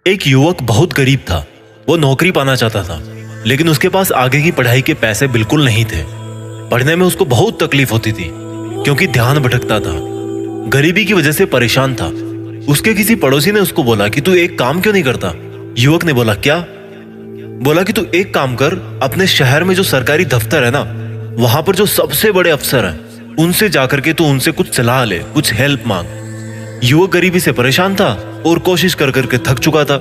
एक युवक बहुत गरीब था। वो नौकरी पाना चाहता था, लेकिन उसके पास आगे की पढ़ाई के पैसे बिल्कुल नहीं थे। पढ़ने में उसको बहुत तकलीफ होती थी क्योंकि ध्यान भटकता था। गरीबी की वजह से परेशान था। उसके किसी पड़ोसी ने उसको बोला कि तू एक काम क्यों नहीं करता। युवक ने बोला क्या? बोला कि तू एक काम कर, अपने शहर में जो सरकारी दफ्तर है ना, वहां पर जो सबसे बड़े अफसर हैं उनसे जाकर के तू उनसे कुछ सलाह ले, कुछ हेल्प मांग। युवक गरीबी से परेशान था और कोशिश कर करके थक चुका था,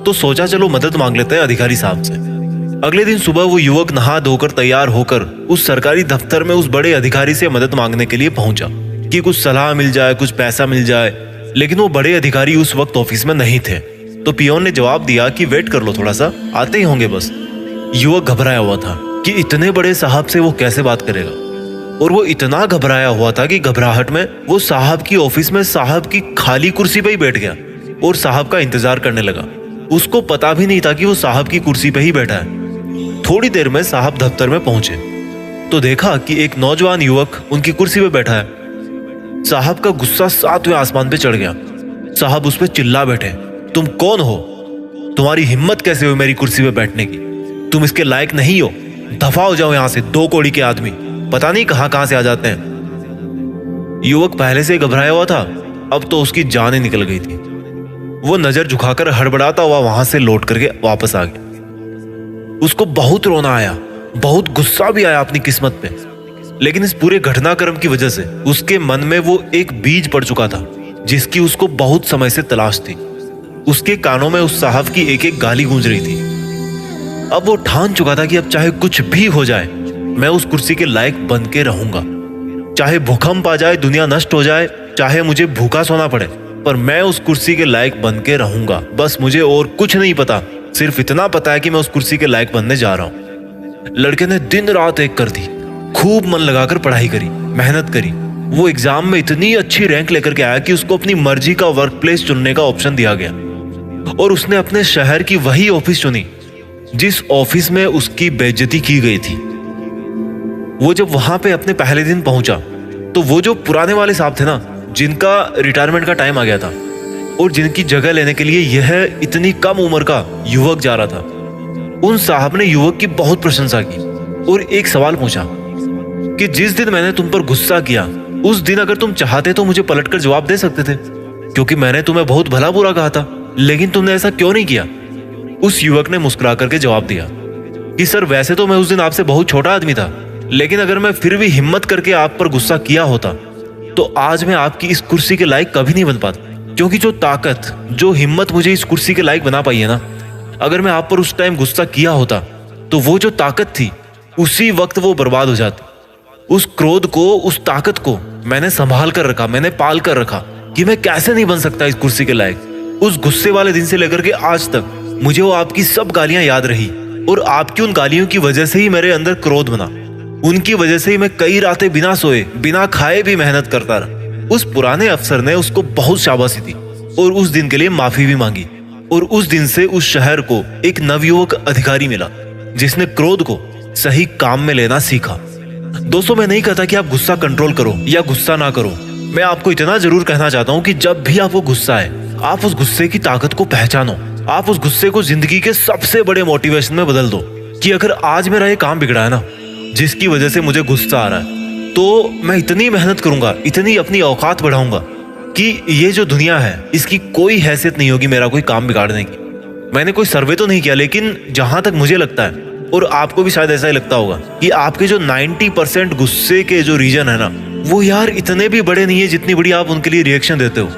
तो सोचा चलो मदद मांग लेते हैं अधिकारी साहब से। अगले दिन सुबह वो युवक नहा धोकर तैयार होकर उस सरकारी दफ्तर में उस बड़े अधिकारी से मदद मांगने के लिए पहुंचा कि कुछ सलाह मिल जाए, कुछ पैसा मिल जाए। लेकिन वो बड़े अधिकारी उस वक्त ऑफिस में नहीं थे। तो पियोन ने जवाब दिया कि वेट कर लो, थोड़ा सा आते ही होंगे बस। युवक घबराया हुआ था कि इतने बड़े साहब से वो कैसे बात करेगा, और वो इतना घबराया हुआ था कि घबराहट में वो साहब की ऑफिस में साहब की खाली कुर्सी पे ही बैठ गया और साहब का इंतजार करने लगा। उसको पता भी नहीं था कि वो साहब की कुर्सी पे ही बैठा है। थोड़ी देर में साहब दफ्तर में पहुंचे तो देखा कि एक नौजवान युवक उनकी कुर्सी पे बैठा है। साहब का गुस्सा 7वें आसमान पे चढ़ गया। साहब उस पे चिल्ला बैठे, तुम कौन हो? तुम्हारी हिम्मत कैसे हुई मेरी कुर्सी पे बैठने की? तुम इसके लायक नहीं हो, दफा हो जाओ यहां से, 2 कौड़ी के आदमी पता नहीं कहां से आ जाते हैं। युवक पहले से घबराया हुआ था, अब तो उसकी जान ही निकल गई थी। वो नजर झुकाकर हड़बड़ाता हुआ वहां से लौट करके वापस आ गया। उसको बहुत रोना आया, बहुत गुस्सा भी आया अपनी किस्मत पे। लेकिन इस पूरे घटनाक्रम की वजह से उसके मन में वो एक बीज पड़ चुका था जिसकी उसको बहुत समय से तलाश थी। उसके कानों में उस साहब की एक एक गाली गूंज रही थी। अब वो ठान चुका था कि अब चाहे कुछ भी हो जाए, मैं उस कुर्सी के लायक बन के रहूंगा। चाहे भूकंप आ जाए, दुनिया नष्ट हो जाए, चाहे मुझे भूखा सोना पड़े, पर मैं उस कुर्सी के लायक बन के रहूंगा। बस मुझे और कुछ नहीं पता, सिर्फ इतना पता है कि मैं उस कुर्सी के लायक बनने जा रहा हूं। लड़के ने दिन रात एक कर दी, खूब मन लगाकर पढ़ाई करी, मेहनत करी। वो एग्जाम में इतनी अच्छी रैंक लेकर के आया कि उसको अपनी मर्जी का वर्क प्लेस चुनने का ऑप्शन दिया गया, और उसने अपने शहर की वही ऑफिस चुनी जिस ऑफिस में उसकी बेइज्जती की गई थी। वो जब वहां पे अपने पहले दिन पहुंचा तो वो जो पुराने वाले साहब थे ना, जिनका रिटायरमेंट का टाइम आ गया था और जिनकी जगह लेने के लिए यह इतनी कम उम्र का युवक जा रहा था, उन साहब ने युवक की बहुत प्रशंसा की और एक सवाल पूछा कि जिस दिन मैंने तुम पर गुस्सा किया, उस दिन अगर तुम चाहते तो मुझे पलटकर जवाब दे सकते थे, क्योंकि मैंने तुम्हें बहुत भला बुरा कहा था, लेकिन तुमने ऐसा क्यों नहीं किया? उस युवक ने मुस्कुरा करके जवाब दिया कि सर, वैसे तो मैं उस दिन आपसे बहुत छोटा आदमी था, लेकिन अगर मैं फिर भी हिम्मत करके आप पर गुस्सा किया होता तो आज मैं आपकी इस कुर्सी के लायक कभी नहीं बन पाता। क्योंकि जो ताकत, जो हिम्मत मुझे इस कुर्सी के लायक बना पाई है ना, अगर मैं आप पर उस टाइम गुस्सा किया होता तो वो जो ताकत थी उसी वक्त वो बर्बाद हो जाती। उस क्रोध को, उस ताकत को मैंने संभाल कर रखा, मैंने पाल कर रखा कि मैं कैसे नहीं बन सकता इस कुर्सी के लायक। उस गुस्से वाले दिन से लेकर के आज तक मुझे वो आपकी सब गालियां याद रही, और आपकी उन गालियों की वजह से ही मेरे अंदर क्रोध बना। उनकी वजह से ही मैं कई रातें बिना सोए, बिना खाए भी मेहनत करता रहा। उस पुराने अफसर ने उसको बहुत शाबाशी दी और उस दिन के लिए माफी भी मांगी, और उस दिन से उस शहर को एक नवयुवक अधिकारी मिला जिसने क्रोध को सही काम में लेना सीखा। दोस्तों, मैं नहीं कहता कि आप गुस्सा कंट्रोल करो या गुस्सा ना करो। मैं आपको इतना जरूर कहना चाहता हूं कि जब भी आपको गुस्सा है, आप उस गुस्से की ताकत को पहचानो। आप उस गुस्से को जिंदगी के सबसे बड़े मोटिवेशन में बदल दो कि अगर आज मेरा ये काम बिगड़ा है ना, जिसकी वजह से मुझे गुस्सा आ रहा है, तो मैं इतनी मेहनत करूंगा, इतनी अपनी औकात बढ़ाऊंगा कि ये जो दुनिया है इसकी कोई हैसियत नहीं होगी मेरा कोई काम बिगाड़ने की। मैंने कोई सर्वे तो नहीं किया, लेकिन जहां तक मुझे लगता है, और आपको भी शायद ऐसा ही लगता होगा, कि आपके जो 90% गुस्से के जो रीजन है ना, वो यार इतने भी बड़े नहीं है जितनी बड़ी आप उनके लिए रिएक्शन देते हो।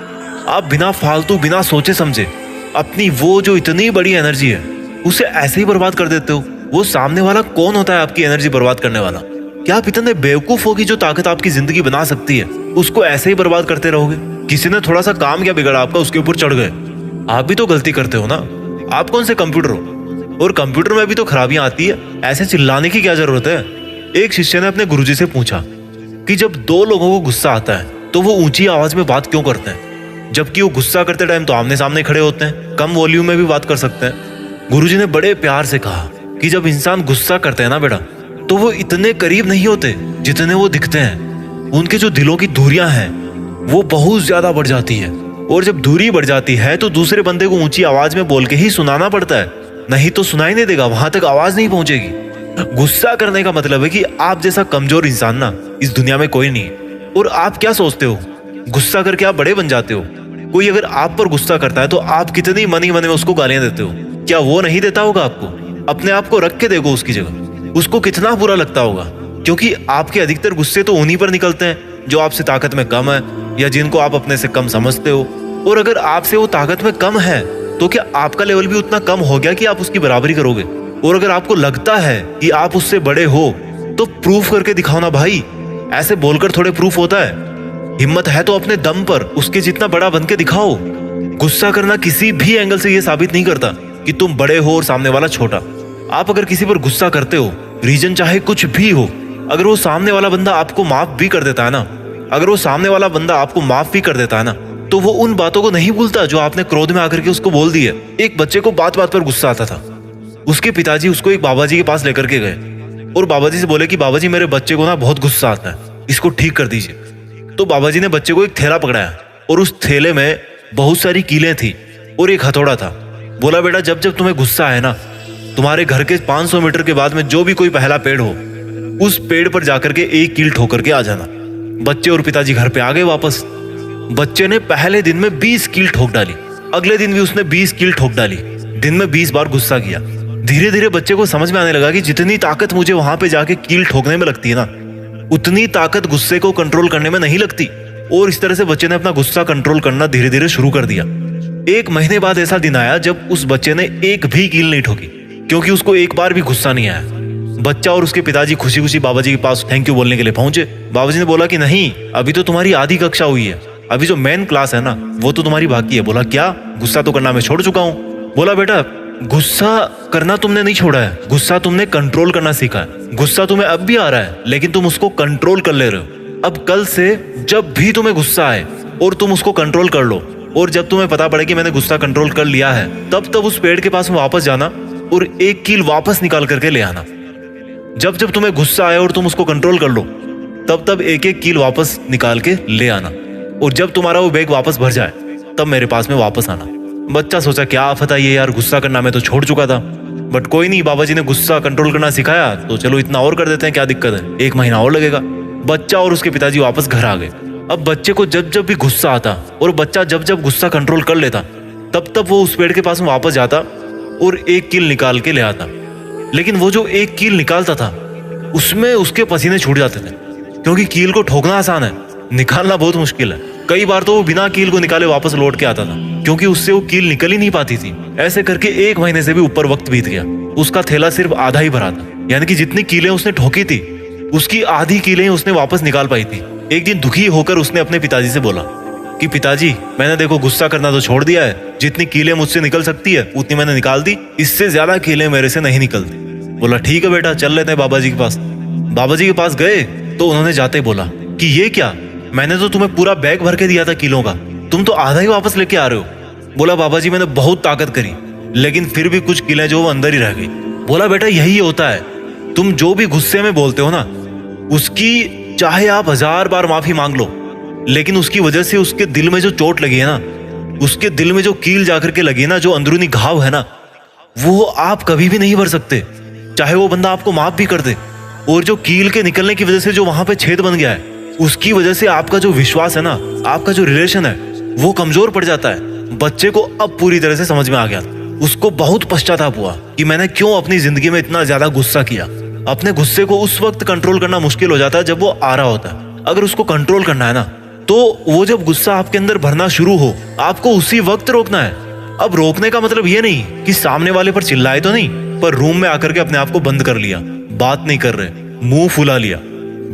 आप बिना फालतू, बिना सोचे समझे अपनी वो जो इतनी बड़ी एनर्जी है उसे ऐसे ही बर्बाद कर देते हो। वो सामने वाला कौन होता है आपकी एनर्जी बर्बाद करने वाला? क्या आप इतने बेवकूफ हो कि जो ताकत आपकी जिंदगी बना सकती है उसको ऐसे ही बर्बाद करते रहोगे? किसी ने थोड़ा सा काम क्या बिगड़ा आपका, उसके ऊपर चढ़ गए। आप भी तो गलती करते हो ना, आप कौन से कंप्यूटर हो? और कंप्यूटर में भी तो खराबियां आती है, ऐसे चिल्लाने की क्या जरूरत है? एक शिष्य ने अपने गुरुजी से पूछा कि जब 2 लोगों को गुस्सा आता है तो वो ऊंची आवाज में बात क्यों करते हैं, जबकि वो गुस्सा करते टाइम तो आमने सामने खड़े होते हैं, कम वॉल्यूम में भी बात कर सकते हैं। गुरुजी ने बड़े प्यार से कहा कि जब इंसान गुस्सा करते हैं ना बेटा, तो वो इतने करीब नहीं होते जितने वो दिखते हैं। उनके जो दिलों की दूरियां हैं वो बहुत ज्यादा बढ़ जाती है। और जब दूरी बढ़ जाती है तो दूसरे बंदे को ऊंची आवाज में बोल के ही सुनाना पड़ता है, नहीं तो सुनाई नहीं देगा, वहां तक आवाज नहीं पहुंचेगी। गुस्सा करने का मतलब है कि आप जैसा कमजोर इंसान ना इस दुनिया में कोई नहीं है। और आप क्या सोचते हो, गुस्सा करके आप बड़े बन जाते हो? कोई अगर आप पर गुस्सा करता है तो आप कितनी मन ही मन में उसको गालियां देते हो, क्या वो नहीं देता होगा आपको? अपने आप को रख के देखो उसकी जगह, उसको कितना बुरा लगता होगा। क्योंकि आपके अधिकतर गुस्से तो उन्हीं पर निकलते हैं जो आपसे ताकत में कम है या जिनको आप अपने से कम समझते हो। और अगर आपसे वो ताकत में कम है तो क्या आपका लेवल भी उतना कम हो गया कि आप उसकी बराबरी करोगे? और अगर आपको लगता है कि आप उससे बड़े हो तो प्रूफ करके दिखाओ ना भाई। ऐसे बोलकर थोड़े प्रूफ होता है। हिम्मत है तो अपने दम पर उसके जितना बड़ा बन के दिखाओ। गुस्सा करना किसी भी एंगल से ये साबित नहीं करता कि तुम बड़े हो और सामने वाला छोटा। आप अगर किसी पर गुस्सा करते हो, रीजन चाहे कुछ भी हो, अगर वो सामने वाला बंदा आपको माफ भी कर देता है ना, अगर वो सामने वाला बंदा आपको माफ भी कर देता है ना, तो वो उन बातों को नहीं भूलता जो आपने क्रोध में आकर के उसको बोल दी है। एक बच्चे को बात बात पर गुस्सा आता था। उसके पिताजी उसको एक बाबा जी के पास लेकर के गए और बाबा जी से बोले कि बाबा जी मेरे बच्चे को ना बहुत गुस्सा आता है, इसको ठीक कर दीजिए। तो बाबा जी ने बच्चे को एक थैला पकड़ाया और उस थैले में बहुत सारी कीलें थी और एक हथौड़ा था। बोला बेटा जब जब तुम्हें गुस्सा आए ना, तुम्हारे घर के 500 मीटर के बाद में जो भी कोई पहला पेड़ हो, उस पेड़ पर जाकर के एक कील ठोकर के आ जाना। बच्चे और पिताजी घर पे आ गए वापस। बच्चे ने पहले दिन में 20 कील ठोक डाली, अगले दिन भी उसने 20 कील ठोक डाली। दिन में 20 बार गुस्सा किया। धीरे धीरे बच्चे को समझ में आने लगा कि जितनी ताकत मुझे वहां पे जाके कील ठोकने में लगती है ना, उतनी ताकत गुस्से को कंट्रोल करने में नहीं लगती। और इस तरह से बच्चे ने अपना गुस्सा कंट्रोल करना धीरे धीरे शुरू कर दिया। 1 महीने बाद ऐसा दिन आया जब उस बच्चे ने एक भी कील नहीं ठोकी, क्योंकि उसको एक बार भी गुस्सा नहीं आया। बच्चा और उसके पिताजी खुशी खुशी बाबा जी के पास थैंक यू बोलने के लिए पहुंचे। बाबा जी ने बोला कि नहीं, अभी तो तुम्हारी आधी कक्षा हुई है, अभी जो मेन क्लास है ना वो तो तुम्हारी बाकी है। बोला क्या, गुस्सा तो करना मैं छोड़ चुका हूँ। बोला बेटा गुस्सा करना तुमने नहीं छोड़ा है, गुस्सा तुमने कंट्रोल करना सीखा है। गुस्सा तुम्हें अब भी आ रहा है लेकिन तुम उसको कंट्रोल कर ले रहे हो। अब कल से जब भी तुम्हें गुस्सा आए और तुम उसको कंट्रोल कर लो, और जब तुम्हें पता पड़े कि मैंने गुस्सा कंट्रोल कर लिया है, तब उस पेड़ के पास वापस जाना और एक कील वापस निकाल करके ले आना। जब जब तुम्हें गुस्सा आए और तुम उसको कंट्रोल कर लो, तब एक एक कील वापस निकाल के ले आना। और जब तुम्हारा वो बैग वापस भर जाए तब मेरे पास में वापस आना। बच्चा सोचा क्या आफत आई है यार, गुस्सा करना मैं तो छोड़ चुका था। बट कोई नहीं, बाबा जी ने गुस्सा कंट्रोल करना सिखाया तो चलो इतना और कर देते हैं, क्या दिक्कत है, 1 महीना और लगेगा। बच्चा और उसके पिताजी वापस घर आ गए। अब बच्चे को जब जब भी गुस्सा आता और बच्चा जब जब गुस्सा कंट्रोल कर लेता, तब वो उस पेड़ के पास में वापस जाता और एक कील निकाल के ले आता। लेकिन वो जो एक कील निकालता था उसमें उसके पसीने छूट जाते थे, क्योंकि कील को ठोकना आसान है, निकालना बहुत मुश्किल है। कई बार तो वो बिना कील को निकाले वापस लौट के आता था, क्योंकि उससे वो कील निकल ही नहीं पाती थी। ऐसे करके 1 महीने से भी ऊपर वक्त बीत गया। उसका थैला सिर्फ आधा ही भरा था, यानी कि जितनी कीलें उसने ठोकी थी उसकी आधी कीलें उसने वापस निकाल पाई थी। एक दिन दुखी होकर उसने अपने पिताजी से बोला कि पिताजी मैंने देखो गुस्सा करना तो छोड़ दिया है, जितनी कीलें मुझसे निकल सकती है उतनी मैंने निकाल दी, इससे ज्यादा कीलें मेरे से नहीं निकलती। बोला ठीक है बेटा, चल लेते हैं बाबा जी के पास। बाबा जी के पास गए तो उन्होंने जाते बोला कि ये क्या, मैंने तो तुम्हें पूरा बैग भर के दिया था कीलों का, तुम तो आधा ही वापस लेके आ रहे हो। बोला बाबा जी मैंने बहुत ताकत करी लेकिन फिर भी कुछ कीलें जो वो अंदर ही रह गई। बोला बेटा यही होता है, तुम जो भी गुस्से में बोलते हो ना, उसकी चाहे आप 1000 बार माफी मांग लो, लेकिन उसकी वजह से उसके दिल में जो चोट लगी है ना, उसके दिल में जो कील जाकर के लगी है ना, जो अंदरूनी घाव है ना, वो आप कभी भी नहीं भर सकते, चाहे वो बंदा आपको माफ भी कर दे। और जो कील के निकलने की वजह से जो वहां पे छेद बन गया है, उसकी वजह से आपका जो विश्वास है ना, आपका जो रिलेशन है वो कमजोर पड़ जाता है। बच्चे को अब पूरी तरह से समझ में आ गया। उसको बहुत पश्चाताप हुआ कि मैंने क्यों अपनी जिंदगी में इतना ज्यादा गुस्सा किया। अपने गुस्से को उस वक्त कंट्रोल करना मुश्किल हो जाता है जब वो आ रहा होता है। अगर उसको कंट्रोल करना है ना, तो वो जब गुस्सा आपके अंदर भरना शुरू हो, आपको उसी वक्त रोकना है। अब रोकने का मतलब ये नहीं कि सामने वाले पर चिल्लाए तो नहीं, पर रूम में आकर के अपने आप को बंद कर लिया, बात नहीं कर रहे, मुंह फुला लिया,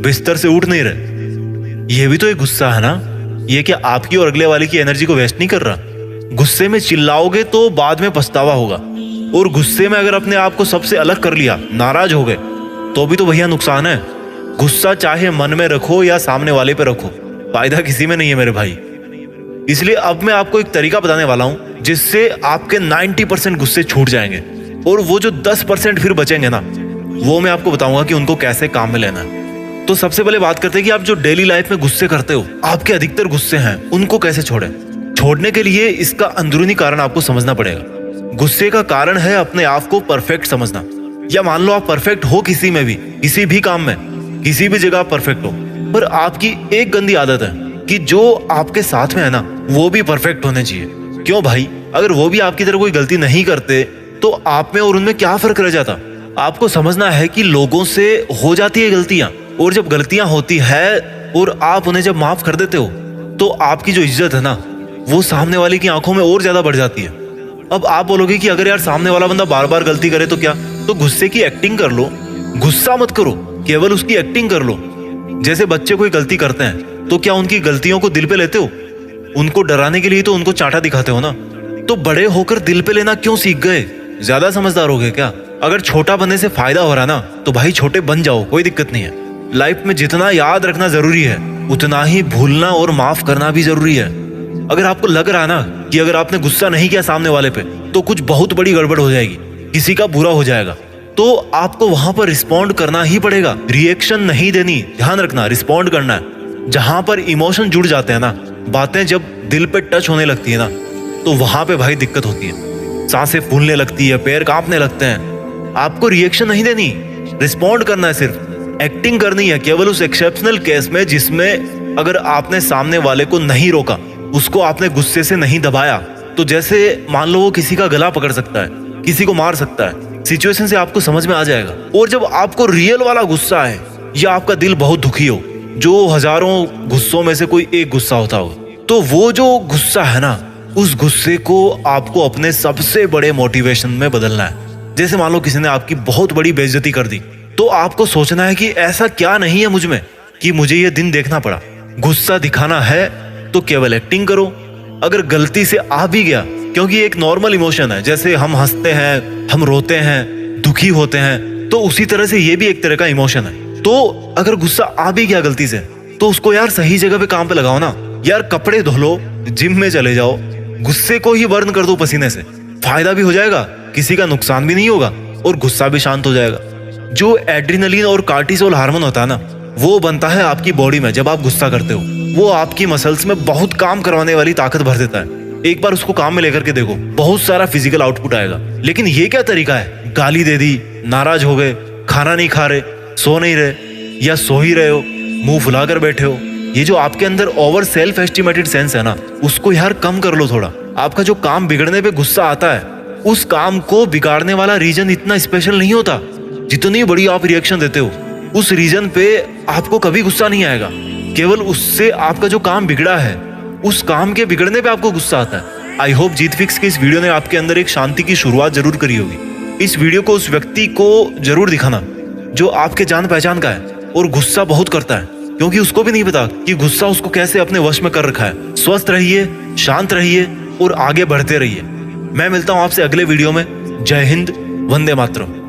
बिस्तर से उठ नहीं रहे। ये भी तो एक गुस्सा है ना। ये क्या आपकी और अगले वाले की एनर्जी को वेस्ट नहीं कर रहा? गुस्से में चिल्लाओगे तो बाद में पछतावा होगा, और गुस्से में अगर अपने आप को सबसे अलग कर लिया, नाराज हो गए, तो भी तो भैया नुकसान है। गुस्सा चाहे मन में रखो या सामने वाले पे रखो, फायदा किसी में नहीं है मेरे भाई। इसलिए अब मैं आपको एक तरीका बताने वाला हूं जिससे आपके 90% गुस्से छूट जाएंगे, और वो जो 10% फिर बचेंगे ना, वो मैं आपको बताऊंगा कि उनको कैसे काम में लेना है। तो सबसे पहले बात करते हैं कि आप जो डेली लाइफ में गुस्से करते हो, आपके अधिकतर गुस्से हैं, उनको कैसे छोड़ें। छोड़ने के लिए इसका अंदरूनी कारण आपको समझना पड़ेगा। गुस्से का कारण है अपने आप को परफेक्ट समझना। या मान लो आप परफेक्ट हो किसी में भी, किसी भी काम में, किसी भी जगह आप परफेक्ट हो, पर आपकी एक गंदी आदत है कि जो आपके साथ में है ना वो भी परफेक्ट होने चाहिए। क्यों भाई? अगर वो भी आपकी तरह कोई गलती नहीं करते तो आप में और उनमें क्या फर्क रह जाता? आपको समझना है कि लोगों से हो जाती है गलतियां, और जब गलतियां होती है और आप उन्हें जब माफ कर देते हो तो आपकी जो इज्जत है ना वो सामने वाले की आंखों में और ज्यादा बढ़ जाती है। अब आप बोलोगे कि अगर यार सामने वाला बंदा बार बार गलती करे तो क्या? तो गुस्से की एक्टिंग कर लो, गुस्सा मत करो, केवल उसकी एक्टिंग कर लो। जैसे बच्चे कोई गलती करते हैं तो क्या उनकी गलतियों को दिल पे लेते हो? उनको डराने के लिए तो उनको चांटा दिखाते हो ना। तो बड़े होकर दिल पे लेना क्यों सीख गए? ज्यादा समझदार हो गए क्या? अगर छोटा बनने से फायदा हो रहा ना तो भाई छोटे बन जाओ, कोई दिक्कत नहीं है। लाइफ में जितना याद रखना जरूरी है उतना ही भूलना और माफ करना भी जरूरी है। अगर आपको लग रहा है ना कि अगर आपने गुस्सा नहीं किया सामने वाले पे तो कुछ बहुत बड़ी गड़बड़ हो जाएगी, किसी का बुरा हो जाएगा, तो आपको वहां पर रिस्पॉन्ड करना ही पड़ेगा। रिएक्शन नहीं देनी, ध्यान रखना, रिस्पॉन्ड करना है। जहां पर इमोशन जुड़ जाते हैं ना, बातें जब दिल पे टच होने लगती है ना तो वहां पे भाई दिक्कत होती है। सांसें फूलने लगती है, पैर कांपने लगते हैं। आपको रिएक्शन नहीं देनी, रिस्पॉन्ड करना है, सिर्फ एक्टिंग करनी है। केवल उस एक्सेप्शनल केस में जिसमें अगर आपने सामने वाले को नहीं रोका, उसको आपने गुस्से से नहीं दबाया, तो जैसे मान लो वो किसी का गला पकड़ सकता है, किसी को मार सकता है, सिचुएशन से आपको समझ में आ जाएगा। और जब आपको रियल वाला गुस्सा है या आपका दिल बहुत दुखी हो, जो हजारों गुस्सों में से कोई एक गुस्सा होता हो, तो वो जो गुस्सा है ना, उस गुस्से को आपको अपने सबसे बड़े मोटिवेशन में बदलना है। जैसे मान लो किसी ने आपकी बहुत बड़ी बेइज्जती कर दी, तो आपको सोचना है कि ऐसा क्या नहीं है मुझ में कि मुझे ये दिन देखना पड़ा। गुस्सा दिखाना है तो केवल एक्टिंग करो। अगर गलती से आ भी गया, क्योंकि एक नॉर्मल इमोशन है, जैसे हम हंसते हैं, हम रोते हैं, दुखी होते हैं, तो उसी तरह से ये भी एक तरह का इमोशन है। तो अगर गुस्सा आ भी गया गलती से, तो उसको यार सही जगह पे काम पे लगाओ ना। यार कपड़े धो लो, जिम में चले जाओ, गुस्से को ही बर्न कर दो पसीने से। फायदा भी हो जाएगा, किसी का नुकसान भी नहीं होगा और गुस्सा भी शांत हो जाएगा। जो एड्रेनलिन और कार्टिसोल हार्मोन होता है ना, वो बनता है आपकी बॉडी में जब आप गुस्सा करते हो। वो आपकी मसल्स में बहुत काम करवाने वाली ताकत भर देता है। एक बार उसको काम में लेकर के देखो, बहुत सारा फिजिकल आउटपुट आएगा। लेकिन ये क्या तरीका है? गाली दे दी, नाराज हो गए, खाना नहीं खा रहे, सो नहीं रहे, या सो ही रहे हो, मुंह फुलाकर बैठे हो। ये जो आपके अंदर ओवर सेल्फ एस्टिमेटेड सेंस है ना, उसको यार कम कर लो थोड़ा। आपका जो काम बिगड़ने पे गुस्सा आता है, उस काम को बिगाड़ने वाला रीजन इतना स्पेशल नहीं होता। जितनी बड़ी आप रिएक्शन देते हो, उस रीजन पे आपको कभी गुस्सा नहीं आएगा। केवल उससे आपका जो काम बिगड़ा है, उस काम के बिगड़ने पे आपको गुस्सा आता है। आई होप जीत फिक्स की इस वीडियो ने आपके अंदर एक शांति की शुरुआत जरूर करी होगी। इस वीडियो को उस व्यक्ति को जरूर दिखाना जो आपके जान पहचान का है और गुस्सा बहुत करता है, क्योंकि उसको भी नहीं पता कि गुस्सा उसको कैसे अपने वश में कर रखा है। स्वस्थ रहिए, शांत रहिए और आगे बढ़ते रहिए। मैं मिलता हूं आपसे अगले वीडियो में। जय हिंद, वंदे मातरम।